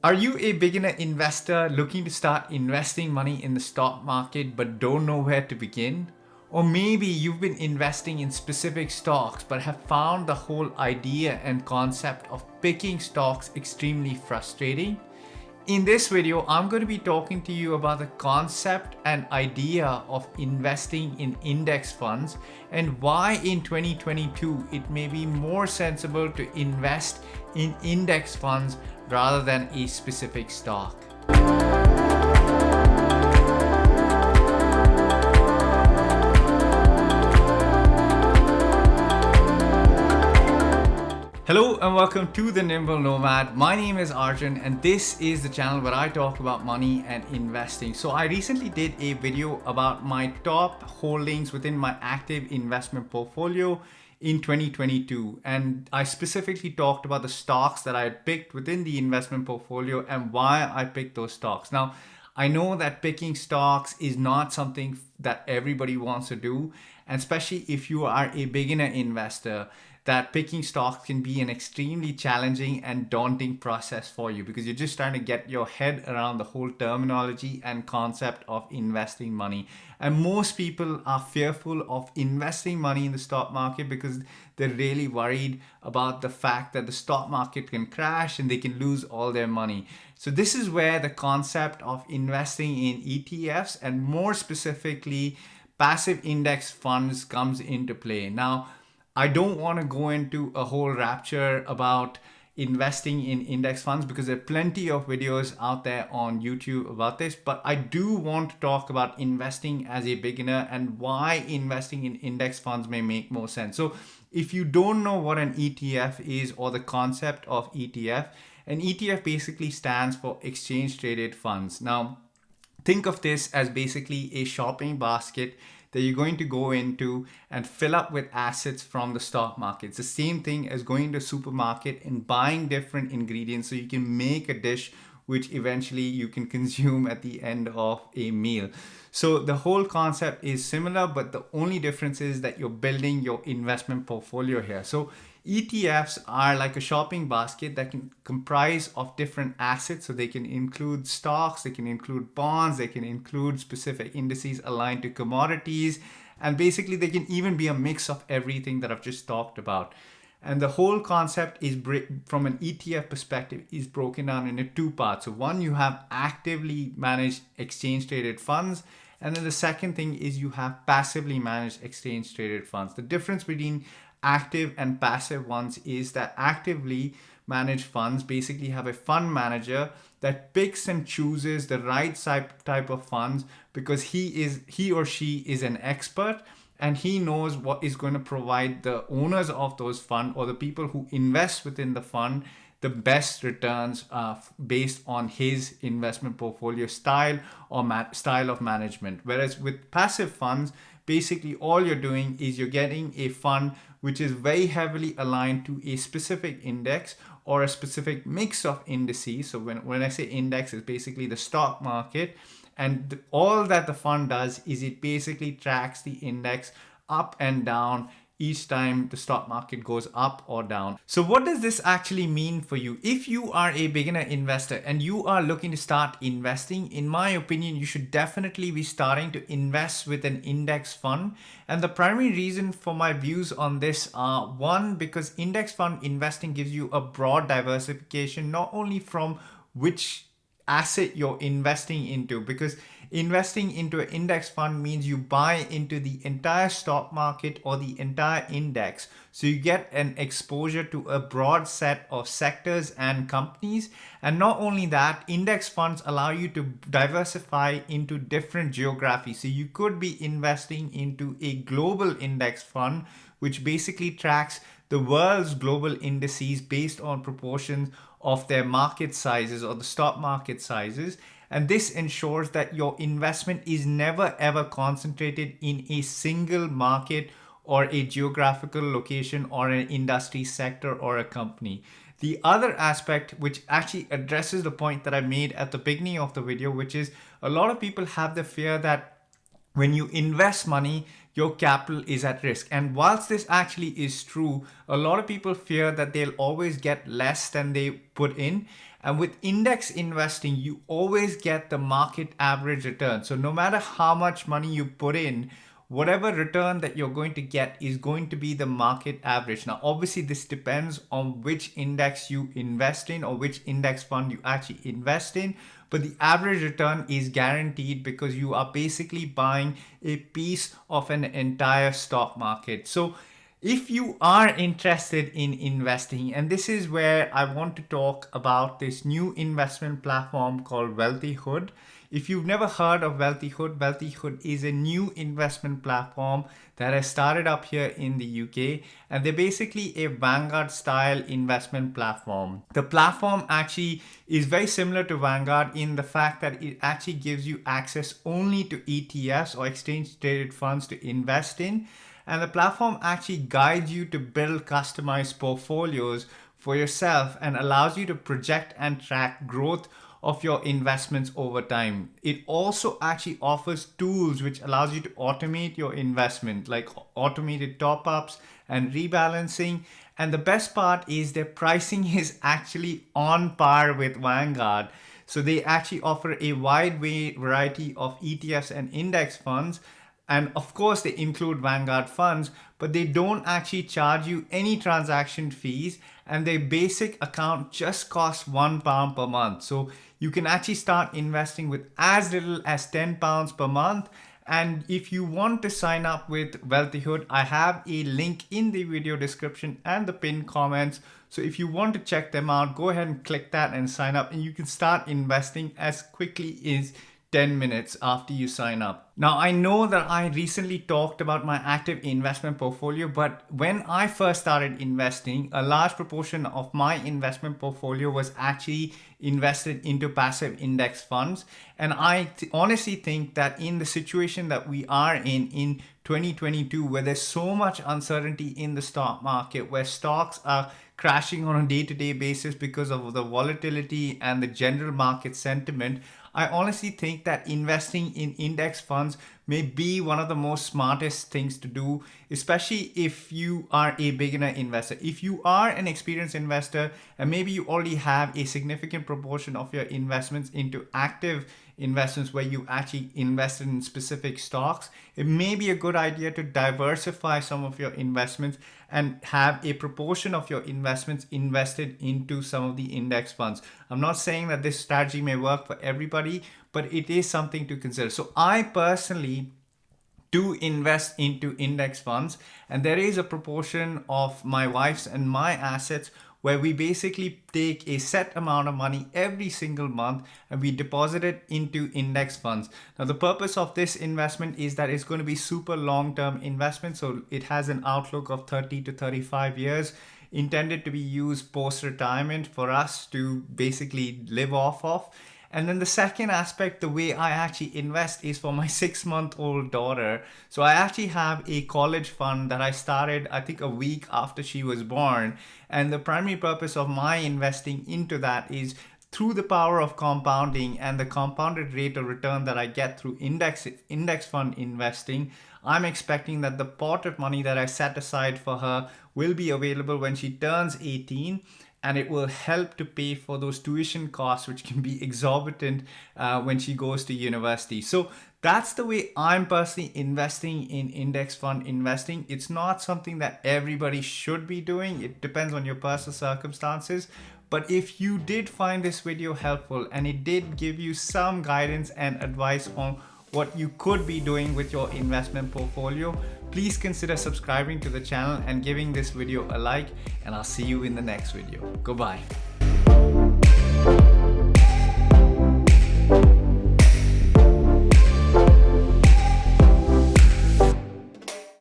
Are you a beginner investor looking to start investing money in the stock market but don't know where to begin? Or maybe you've been investing in specific stocks but have found the whole idea and concept of picking stocks extremely frustrating? In this video, I'm going to be talking to you about the concept and idea of investing in index funds and why in 2022 it may be more sensible to invest in index funds rather than a specific stock. Hello and welcome to the Nimble Nomad. My name is Arjun and this is the channel where I talk about money and investing. So I recently did a video about my top holdings within my active investment portfolio in 2022, and I specifically talked about the stocks that I had picked within the investment portfolio and why I picked those stocks. Now, I know that picking stocks is not something that everybody wants to do, and especially if you are a beginner investor, that picking stocks can be an extremely challenging and daunting process for you because you're just trying to get your head around the whole terminology and concept of investing money. And most people are fearful of investing money in the stock market because they're really worried about the fact that the stock market can crash and they can lose all their money. So this is where the concept of investing in ETFs and more specifically passive index funds comes into play. Now, I don't want to go into a whole rapture about investing in index funds because there are plenty of videos out there on YouTube about this, but I do want to talk about investing as a beginner and why investing in index funds may make more sense. So if you don't know what an ETF is or the concept of ETF, an ETF basically stands for exchange traded funds. Now, think of this as basically a shopping basket that you're going to go into and fill up with assets from the stock market. It's the same thing as going to a supermarket and buying different ingredients so you can make a dish which eventually you can consume at the end of a meal. So the whole concept is similar, but the only difference is that you're building your investment portfolio here. So ETFs are like a shopping basket that can comprise of different assets. So they can include stocks, they can include bonds, they can include specific indices aligned to commodities, and basically they can even be a mix of everything that I've just talked about. And the whole concept is from an ETF perspective is broken down into two parts. So one, you have actively managed exchange traded funds. And then the second thing is you have passively managed exchange traded funds. The difference between active and passive ones is that actively managed funds basically have a fund manager that picks and chooses the right type of funds because he or she is an expert and he knows what is going to provide the owners of those funds or the people who invest within the fund the best returns based on his investment portfolio style or style of management. Whereas with passive funds, basically all you're doing is you're getting a fund which is very heavily aligned to a specific index or a specific mix of indices. So when I say index, it's basically the stock market. And all that the fund does is it basically tracks the index up and down each time the stock market goes up or down. So what does this actually mean for you? If you are a beginner investor and you are looking to start investing, in my opinion, you should definitely be starting to invest with an index fund. And the primary reason for my views on this are one, because index fund investing gives you a broad diversification, not only from which asset you're investing into, because investing into an index fund means you buy into the entire stock market or the entire index. So you get an exposure to a broad set of sectors and companies. And not only that, index funds allow you to diversify into different geographies. So you could be investing into a global index fund, which basically tracks the world's global indices based on proportions of their market sizes or the stock market sizes. And this ensures that your investment is never ever concentrated in a single market or a geographical location or an industry sector or a company. The other aspect, which actually addresses the point that I made at the beginning of the video, which is a lot of people have the fear that when you invest money, your capital is at risk. And whilst this actually is true, a lot of people fear that they'll always get less than they put in. And with index investing, you always get the market average return. So no matter how much money you put in, whatever return that you're going to get is going to be the market average. Now, obviously, this depends on which index you invest in or which index fund you actually invest in. But the average return is guaranteed because you are basically buying a piece of an entire stock market. So if you are interested in investing, and this is where I want to talk about this new investment platform called Wealthyhood. If you've never heard of Wealthyhood, Wealthyhood is a new investment platform that has started up here in the UK, and they're basically a Vanguard style investment platform. The platform actually is very similar to Vanguard in the fact that it actually gives you access only to ETFs or exchange traded funds to invest in. And the platform actually guides you to build customized portfolios for yourself and allows you to project and track growth of your investments over time. It also actually offers tools which allows you to automate your investment, like automated top-ups and rebalancing. And the best part is their pricing is actually on par with Vanguard. So they actually offer a wide variety of ETFs and index funds. And of course, they include Vanguard funds, but they don't actually charge you any transaction fees. And their basic account just costs £1 per month. So you can actually start investing with as little as £10 per month. And if you want to sign up with Wealthyhood, I have a link in the video description and the pinned comments. So if you want to check them out, go ahead and click that and sign up, and you can start investing as quickly as 10 minutes after you sign up. Now, I know that I recently talked about my active investment portfolio, but when I first started investing, a large proportion of my investment portfolio was actually invested into passive index funds. And I honestly think that in the situation that we are in 2022, where there's so much uncertainty in the stock market, where stocks are crashing on a day-to-day basis because of the volatility and the general market sentiment, I honestly think that investing in index funds may be one of the most smartest things to do, especially if you are a beginner investor. If you are an experienced investor and maybe you already have a significant proportion of your investments into active investments where you actually invested in specific stocks, it may be a good idea to diversify some of your investments and have a proportion of your investments invested into some of the index funds. I'm not saying that this strategy may work for everybody, but it is something to consider. So I personally do invest into index funds, and there is a proportion of my wife's and my assets where we basically take a set amount of money every single month and we deposit it into index funds. Now, the purpose of this investment is that it's going to be super long-term investment. So it has an outlook of 30 to 35 years, intended to be used post-retirement for us to basically live off of. And then the second aspect, the way I actually invest, is for my 6-month-old daughter. So I actually have a college fund that I started, I think, a week after she was born. And the primary purpose of my investing into that is through the power of compounding and the compounded rate of return that I get through index fund investing. I'm expecting that the pot of money that I set aside for her will be available when she turns 18. And it will help to pay for those tuition costs, which can be exorbitant when she goes to university. So that's the way I'm personally investing in index fund investing. It's not something that everybody should be doing. It depends on your personal circumstances. But if you did find this video helpful and it did give you some guidance and advice on what you could be doing with your investment portfolio, please consider subscribing to the channel and giving this video a like, and I'll see you in the next video. Goodbye.